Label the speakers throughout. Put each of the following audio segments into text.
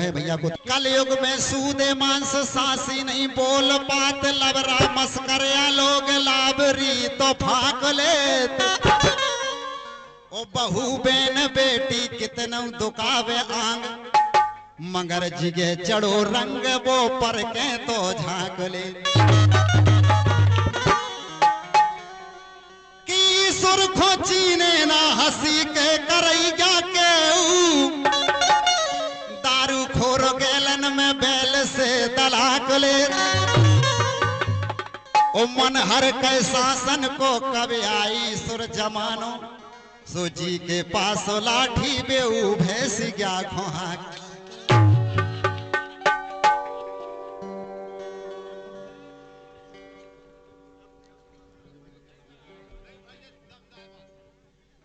Speaker 1: है भैया को। कलयुग में सूदे मांस सासी नहीं बोल पात लबरा मस्करिया लोग लाभरी तो फाक ले। ओ बहू बेन बेटी कितना दुकावे आंग मगर जिगे चढ़ो रंग वो पर के तो झांक ले। की सुरखो चीने ना हंसी के करैया के दारू खोर गैलन में बैल से दलाक ले। ओ मन हर के शासन को कब आई सुर जमानो सोजी के पास लाठी बेऊ भैंस गया खोहा।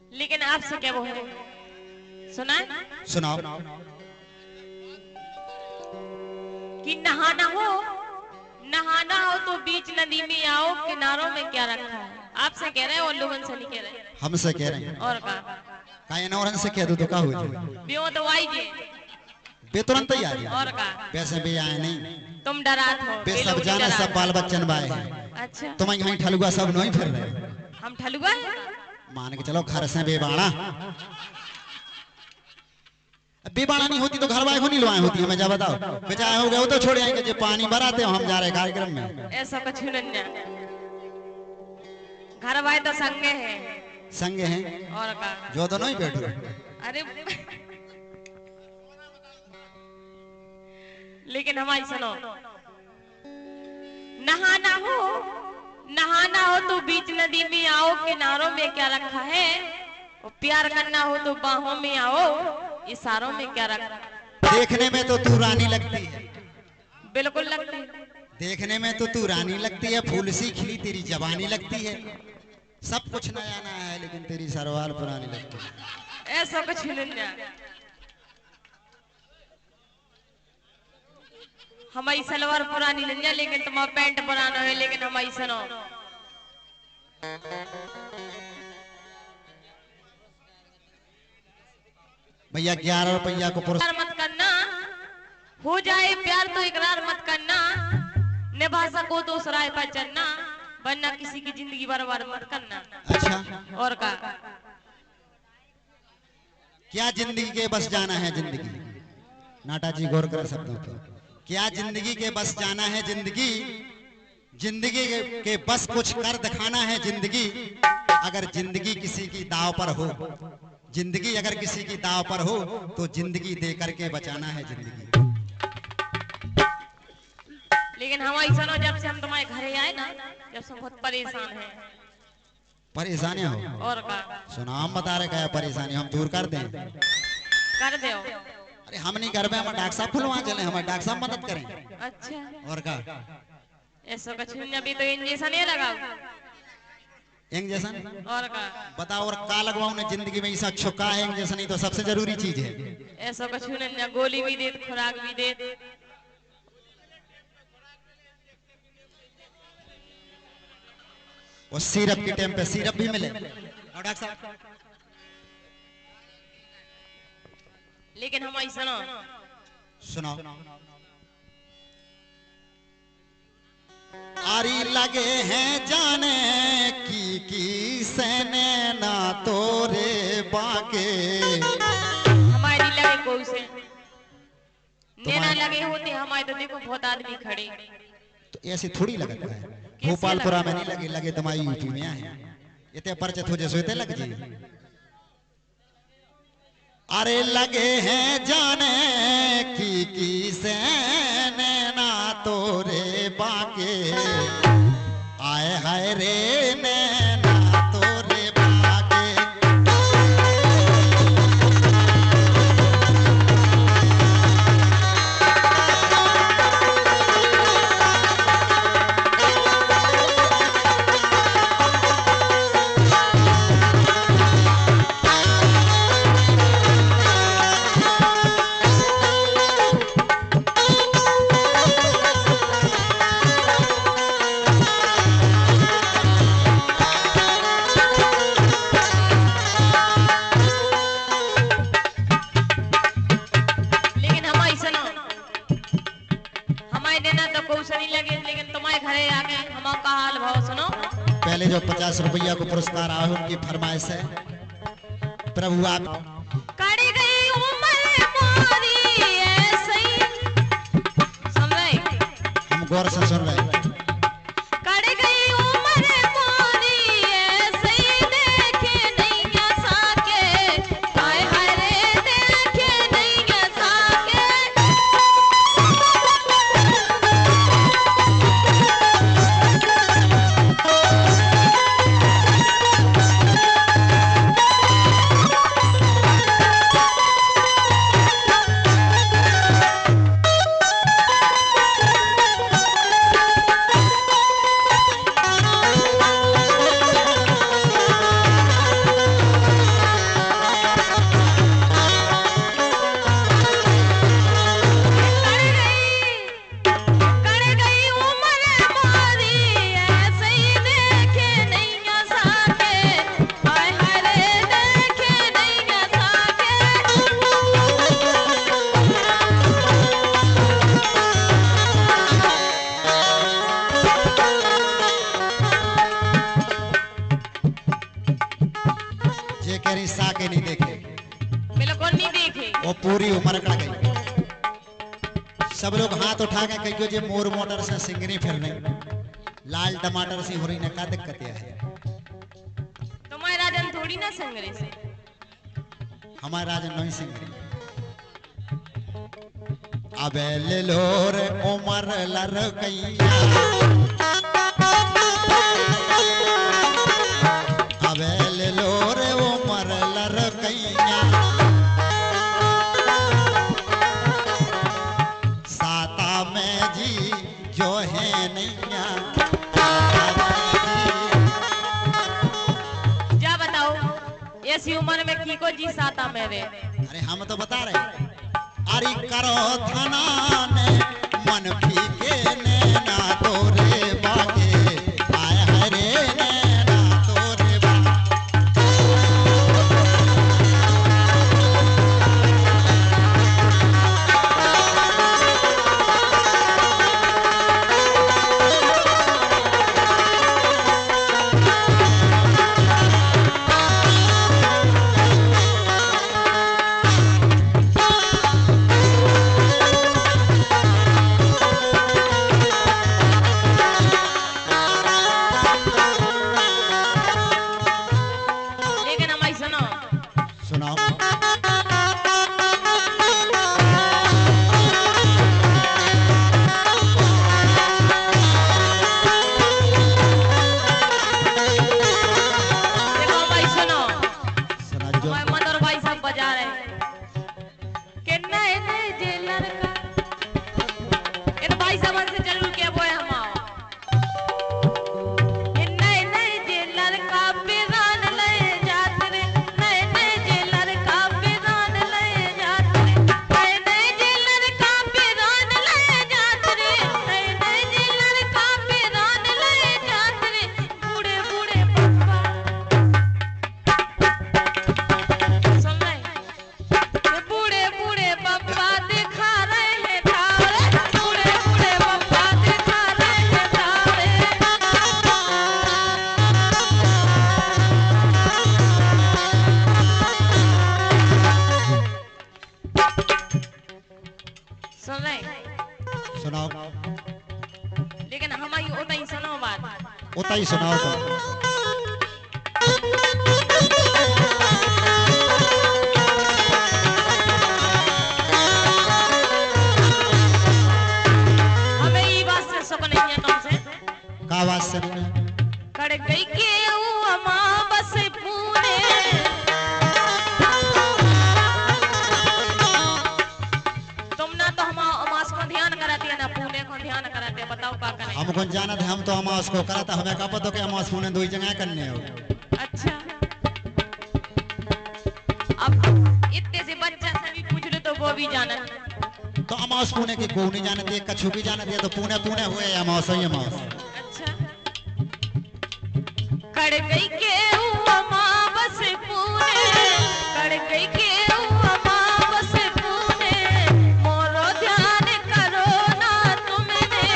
Speaker 2: लेकिन आपसे क्या वो है सुना
Speaker 1: सुनाओ
Speaker 2: कि नहाना हो तो बीच नदी में आओ किनारों में क्या रखा है। आपसे कह रहे हैं और लोगों से नहीं कह रहे।
Speaker 1: हमसे कह रहे हैं
Speaker 2: और का
Speaker 1: नौरन से कह दो तो का हो जाए
Speaker 2: बियो तो आई जे
Speaker 1: बे तुरंत ही आ गया।
Speaker 2: और का
Speaker 1: वैसे भी आए नहीं
Speaker 2: तुम डरात हो
Speaker 1: बे सब जाना सब बाल बच्चन बाए हैं।
Speaker 2: अच्छा
Speaker 1: तुम यहाँ ठलुआ सब नहीं फिर रहे।
Speaker 2: हम ठलुआ है
Speaker 1: मान के चलो घर से बेबाड़ा बेबाड़ा नहीं होती तो घर वाले को नहीं लुआए होती है। मैं जा बताओ बेचाए हो गए तो छोड़े आएंगे जो पानी भराते हो हम जा रहे कार्यक्रम में।
Speaker 2: ऐसा कुछ नहीं घर वाले तो संगे हैं
Speaker 1: संगे हैं
Speaker 2: और का
Speaker 1: जो तो नहीं बैठो।
Speaker 2: अरे लेकिन हमारी सुनो नहाना हो तो बीच नदी में आओ किनारों में क्या रखा है। और प्यार करना हो तो बाहों में आओ इशारों में क्या रखा है।
Speaker 1: देखने में तो तू रानी लगती है।
Speaker 2: बिल्कुल लगती है।
Speaker 1: देखने में तो तू रानी लगती है फूल सी खिली तेरी जवानी लगती है। सब कुछ नया नया है लेकिन तेरी सरवार पुरानी लगती है।
Speaker 2: ऐसा कुछ नहीं हमारी सलवार पुरानी नहीं है लेकिन तुम्हारा पैंट पुराना है। लेकिन हमारी सुनो
Speaker 1: भैया 11 रुपया को पुरस्कार
Speaker 2: मत करना हो जाए प्यार तो इकरार मत करना निभा सको तो सराय पर चलना वरना किसी की जिंदगी बर्बाद मत करना।
Speaker 1: अच्छा
Speaker 2: और का
Speaker 1: क्या जिंदगी के बस जाना है जिंदगी नाटा जी गौर कर शब्दों पे। क्या जिंदगी के बस जाना है जिंदगी के बस कुछ कर दिखाना है जिंदगी। अगर जिंदगी किसी की दाव पर हो जिंदगी अगर किसी की दाव पर हो तो जिंदगी दे करके बचाना है जिंदगी।
Speaker 2: लेकिन हमारी सुनो जब से हम तुम्हारे घरे आए ना जब से बहुत परेशान हैं।
Speaker 1: परेशानी हो
Speaker 2: और का
Speaker 1: सुना हम बता रहे क्या परेशानी हम दूर कर दें।
Speaker 2: कर दो।
Speaker 1: अरे हम नहीं कर हम डॉक्टर साहब खुलवा चले हमारे डॉक्टर साहब मदद करें।
Speaker 2: अच्छा
Speaker 1: और का
Speaker 2: ऐसा कुछ अभी तो इंजेक्शन ही लगाओ
Speaker 1: इंजेक्शन
Speaker 2: और का
Speaker 1: बताओ और का लगवाओ ने जिंदगी में ऐसा छुका है इंजेक्शन ही तो सबसे जरूरी चीज है।
Speaker 2: ऐसा कुछ नहीं गोली भी दे खुराक भी दे
Speaker 1: और सिरप के टाइम पे सिरप भी मिले डॉक्टर साहब।
Speaker 2: लेकिन हमारी सुनो
Speaker 1: सुनाओ आरी लगे हैं जाने की सैने ना तोरे बाके।
Speaker 2: हमारी लगे कोई से नैना लगे होते हमारे तो देखो बहुत आदमी खड़े।
Speaker 1: तो ऐसे थोड़ी लगता है भोपालपुरा में नहीं लगे लगे तुम्हारी यूपी में है इतने परिचित हो जैसे इतने लग जी। अरे लगे हैं जाने की सैने ना तोरे बाके आए हाय रे नैना तोरे बाके।
Speaker 2: को सही लगे, लेकिन तुम्हारे घरे आके हम का हाल भाव सुनो।
Speaker 1: पहले जो 50 रुपया को पुरस्कार आए उनकी फरमाइश है। प्रभु आप
Speaker 2: कड़ी गई उम्र मोरी ऐसे ही, सुन रहे?
Speaker 1: हम गौर से सुन रहे हैं।
Speaker 2: कड़ी गई उम्र मोरी ऐसे ही, देखे नहीं साके, हाय हाय रे देखे नहीं साके।
Speaker 1: जे कह रही साके नहीं देखे,
Speaker 2: बिल्कुल नहीं देखे।
Speaker 1: वो पूरी उम्र कट गई। सब लोग हाथ उठा के कहियो जे मोर मोटर से सिंगरी फिर रही, लाल टमाटर से हो रही, ने का दिक्कत है?
Speaker 2: तुम्हारे राजन थोड़ी ना संगरे से।
Speaker 1: हमारे राजन नहीं सिंगरी। अबे ले लो रे उमर लड़कैया, अबे ले लो रे उमर लड़कैया, साता में जी जो है नैया,
Speaker 2: जा बताओ ऐसी उम्र में की को जी साता मेरे।
Speaker 1: अरे हम तो बता रहे। अरे करो थाना ने मन फीके ने ना तोरे बागे, आय हरे ने ना तोरे सुनाओ।
Speaker 2: लेकिन हमारी ओटा ही सुनो बात।
Speaker 1: ओटा ही सुनाओ तो।
Speaker 2: हमें ये बात से सब नहीं है तुमसे।
Speaker 1: का बात से?
Speaker 2: कड़ गई के अमा बस पूरे तुम ना तो हम अमास को ध्यान कराती है ना पुणे को ध्यान कराते। बताओ का करें?
Speaker 1: हम कौन जाना था, हम तो अमास को कराता, हमें का पता कि अमास पुणे दो ही जगह करने हो।
Speaker 2: अच्छा अब इतने से बच्चा से भी पूछ लो तो वो भी जाना।
Speaker 1: तो अमास पुणे की को नहीं जानती, कछु की जानती है, तो पुणे पुणे हुए अमास ही अमास।
Speaker 2: अच्छा कड़ गई के अमा बस पूणे, कड़ गई के अमा बस पूणे, मोरो ध्यान करो ना तुमने।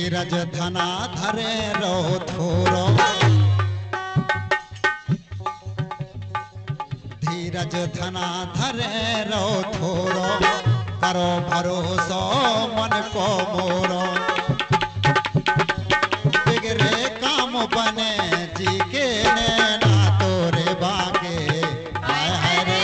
Speaker 1: धीरज धना धरे रहो थोरो, धीरज धना धरे रहो थोरो, करो भरोसो मन को मोरो, बिगड़े काम बने जी के नैना तोरे बागे, हाय हाय रे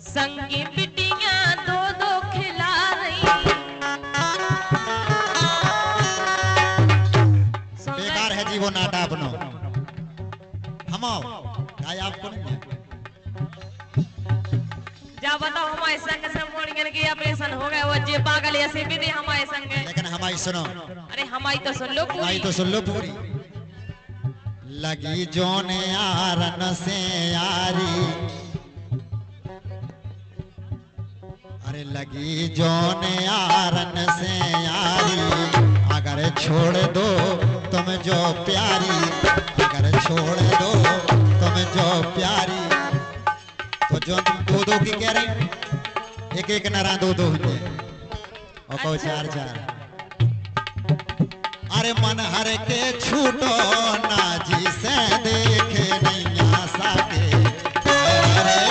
Speaker 2: संगी बिटियां दो दो खिला रही।
Speaker 1: बेकार है जी वो नाटा अपनो, हम काय आपको नहीं
Speaker 2: जा बताओ हमारे संग से मोड़ियन के ऑपरेशन हो गए, वो जे पागल ऐसे भी दे हमारे संग है।
Speaker 1: लेकिन हमारी सुनो,
Speaker 2: अरे हमारी तो सुन लो
Speaker 1: हमारी
Speaker 2: पूरी।
Speaker 1: तो सुन लो पूरी। लगी जोन यारन से यारी, अरे लगी जोन यारन से यारी, अगर छोड़ दो तुम जो प्यारी, अगर छोड़ दो तुम जो प्यारी, तो जो तुम दो दो की कह रही, एक एक नरा दो दो होते और कहो चार चार। अरे मन हर के छूटो ना जी से देखे नहीं आ सके, अरे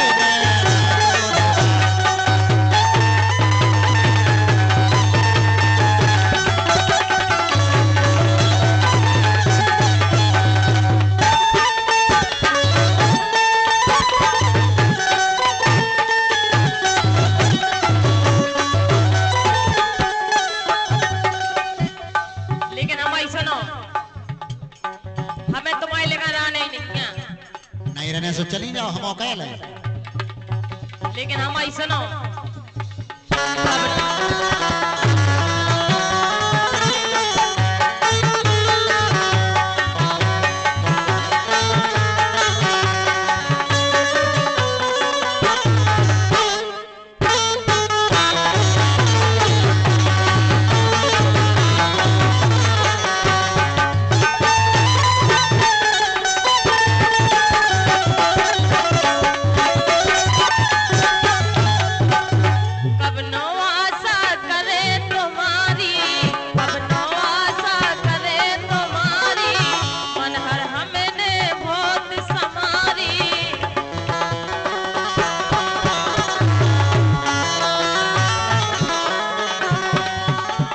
Speaker 2: लेकिन हमारी सुनो, हमें तुम्हारे लेकर आने ही नहीं है।
Speaker 1: नहीं रहने से चली जाओ, हम औकाल है।
Speaker 2: लेकिन हमारी सुनो, कब नो आशा करे तुम्हारी, कब नो आशा करे तुम्हारी, मन हर हमने बहुत समारी।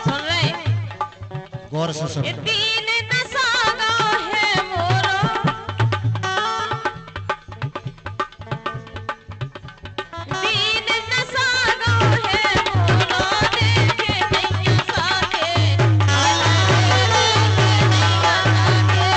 Speaker 2: सुन रहे?
Speaker 1: गौर से
Speaker 2: ये
Speaker 1: सुनो।
Speaker 2: दीन नसागा है मोरो, दीन नसागा है मोरो, देखे नहीं साके, देखे नहीं साके।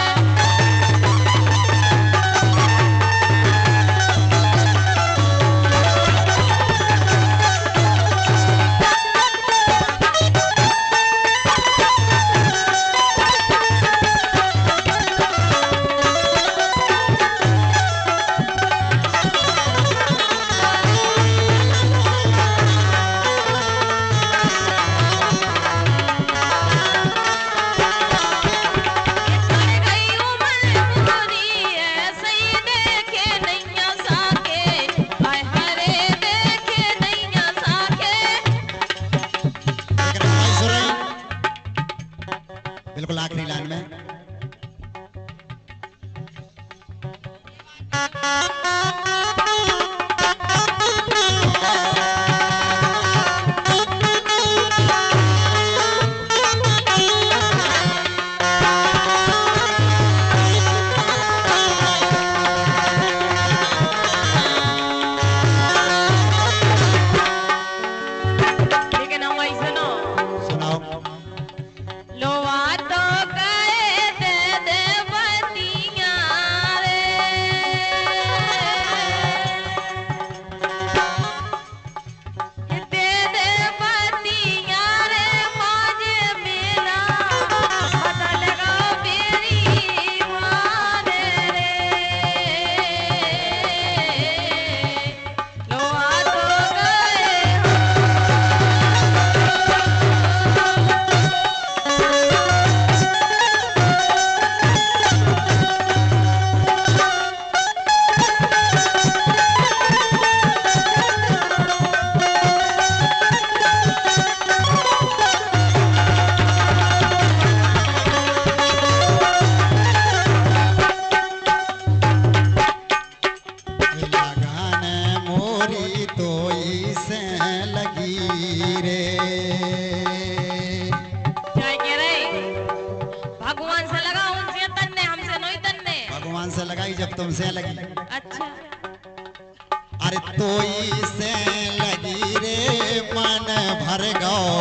Speaker 1: गोरी तो से लगी रे।
Speaker 2: क्या कह रहे? भगवान से लगा उनसे तन्ने, हमसे नहीं तन्ने।
Speaker 1: भगवान से लगाई जब तुमसे लगी।
Speaker 2: अच्छा
Speaker 1: अरे तो से लगी रे मन भर गौ